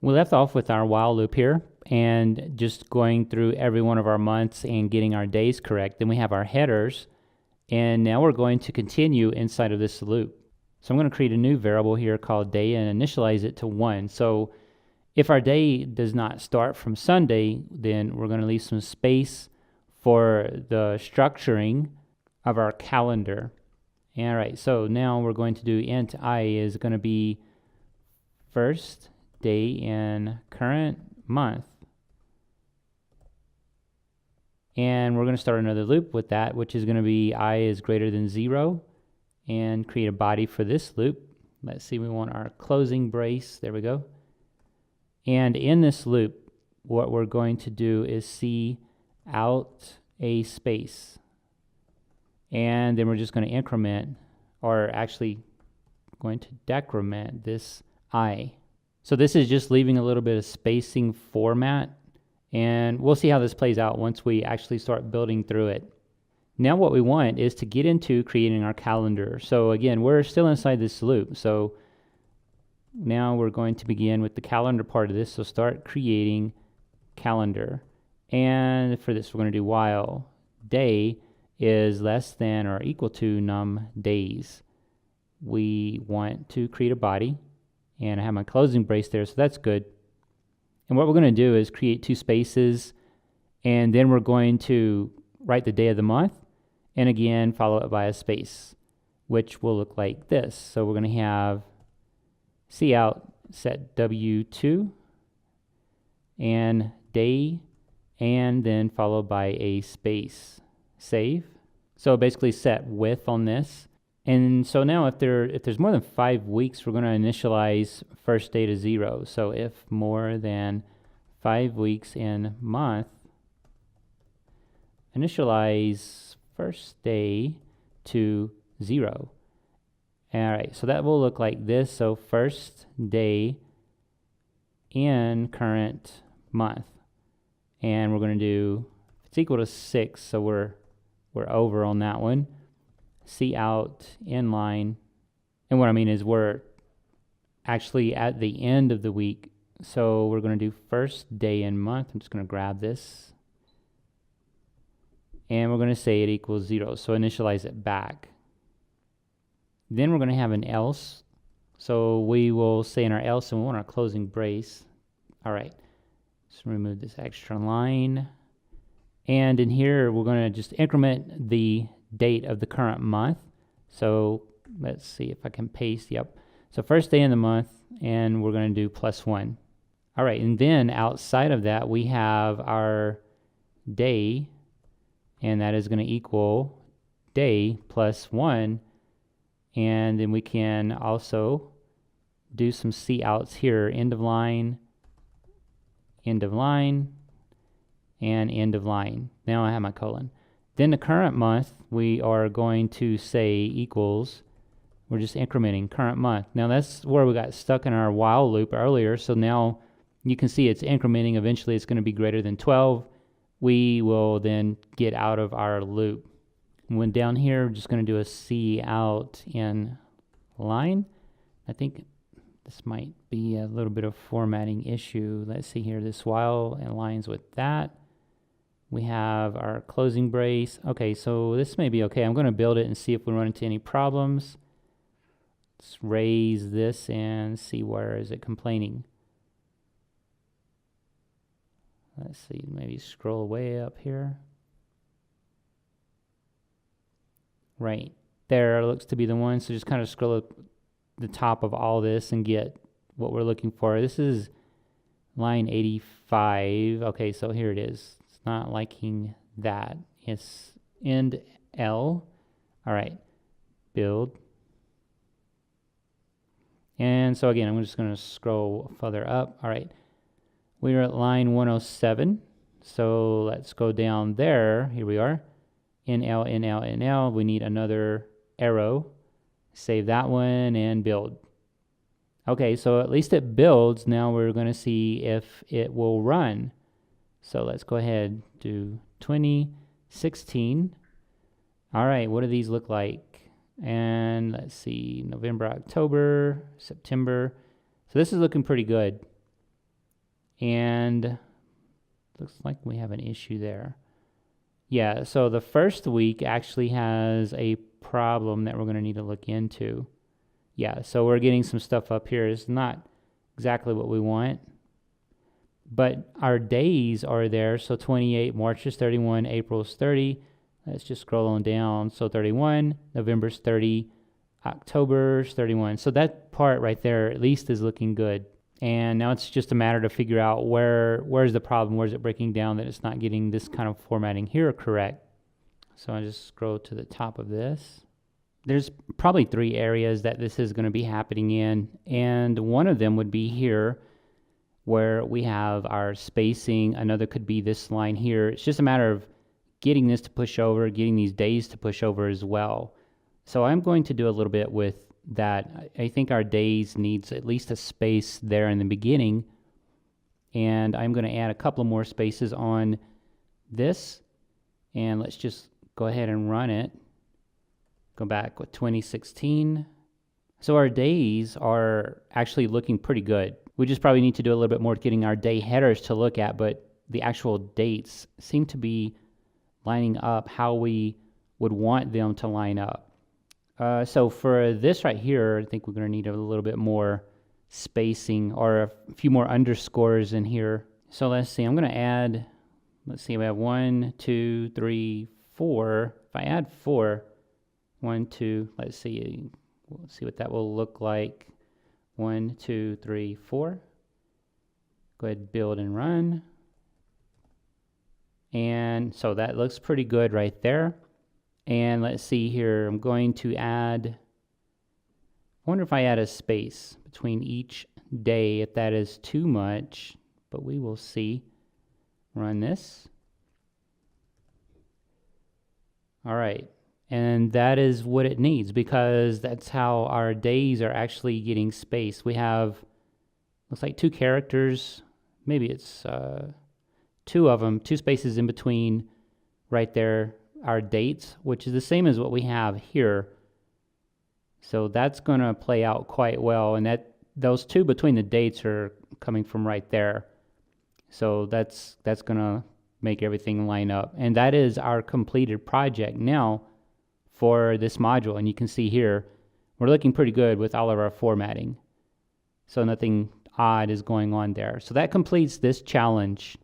We left off with our while loop here and just going through every one of our months and getting our days correct. Then we have our headers, and now we're going to continue inside of this loop. So I'm going to create a new variable here called day and initialize it to 1. So if our day does not start from Sunday, then we're going to leave some space for the structuring of our calendar. All right, so now we're going to do int I is going to be first day in current month. And we're going to start another loop with that, which is going to be I is greater than 0, and create a body for this loop. Let's see, we want our closing brace. There we go. And in this loop, what we're going to do is see out a space. And then we're just going to increment, or actually going to decrement this I. So this is just leaving a little bit of spacing format, and we'll see how this plays out once we actually start building through it. Now what we want is to get into creating our calendar. So again, we're still inside this loop. So now we're going to begin with the calendar part of this. So start creating calendar. And for this, we're going to do while day is less than or equal to num days. We want to create a body, and I have my closing brace there, so that's good. And what we're going to do is create 2 spaces, and then we're going to write the day of the month, and again follow it by a space, which will look like this. So we're going to have cout set W2 and day, and then followed by a space. Save. So basically set width on this. And so now if there's more than 5 weeks, we're going to initialize first day to 0. So if more than 5 weeks in month, initialize first day to 0. All right, so that will look like this. So first day in current month. And we're going to do, it's equal to 6, so we're over on that one. Cout inline, and what I mean is we're actually at the end of the week, so we're going to do first day in month. I'm just going to grab this, and we're going to say it equals 0, so initialize it back. Then we're going to have an else, so we will say in our else, and we want our closing brace. All right, let's remove this extra line, and in here we're going to just increment the date of the current month. So let's see if I can paste. Yep. So first day in the month, and we're going to do +1. All right, and then outside of that we have our day, and that is going to equal day +1, and then we can also do some couts here, end of line, and end of line. Now I have my colon. Then the current month, we are going to say equals, we're just incrementing current month. Now that's where we got stuck in our while loop earlier. So now you can see it's incrementing. Eventually it's going to be greater than 12. We will then get out of our loop. When down here, we're just going to do a cout in line. I think this might be a little bit of formatting issue. Let's see here. This while aligns with that. We have our closing brace. Okay, so this may be okay. I'm going to build it and see if we run into any problems. Let's raise this and see where is it complaining. Let's see, maybe scroll way up here. Right there looks to be the one. So just kind of scroll up the top of all this and get what we're looking for. This is line 85. Okay, so here it is. Not liking that. It's end L. All right, build. And so again, I'm just going to scroll further up. All right, we are at line 107. So let's go down there. Here we are. NL, NL, NL. We need another arrow. Save that one and build. Okay, so at least it builds. Now we're going to see if it will run. So let's go ahead, do 2016. All right, what do these look like? And let's see, November, October, September. So this is looking pretty good. And looks like we have an issue there. Yeah, so the first week actually has a problem that we're going to need to look into. Yeah, so we're getting some stuff up here. It's not exactly what we want, but our days are there. So 28, March is 31, April is 30. Let's just scroll on down. So 31, November's 30, October's 31. So that part right there at least is looking good. And now it's just a matter to figure out where's the problem, where's it breaking down that it's not getting this kind of formatting here correct. So I just scroll to the top of this. There's probably 3 areas that this is going to be happening in, and one of them would be here where we have our spacing. Another could be this line here. It's just a matter of getting this to push over, getting these days to push over as well. So I'm going to do a little bit with that. I think our days needs at least a space there in the beginning, and I'm going to add a couple more spaces on this, and let's just go ahead and run it. Go back with 2016. So our days are actually looking pretty good. We just probably need to do a little bit more getting our day headers to look at, but the actual dates seem to be lining up how we would want them to line up. So for this right here, I think we're going to need a little bit more spacing or a few more underscores in here. So let's see, I'm going to add, let's see, we have 1, 2, 3, 4. If I add 4, 1, 2, let's see, we'll see what that will look like. 1, 2, 3, 4. Go ahead, build and run. And so that looks pretty good right there. And let's see here, I'm going to add, I wonder if I add a space between each day, if that is too much, but we will see. Run this. All right, and that is what it needs, because that's how our days are actually getting spaced. We have, looks like 2 characters, maybe it's 2 of them, 2 spaces in between right there, our dates, which is the same as what we have here. So that's going to play out quite well, and that those 2 between the dates are coming from right there. So that's going to make everything line up, and that is our completed project now for this module. And you can see here we're looking pretty good with all of our formatting, so nothing odd is going on there. So that completes this challenge.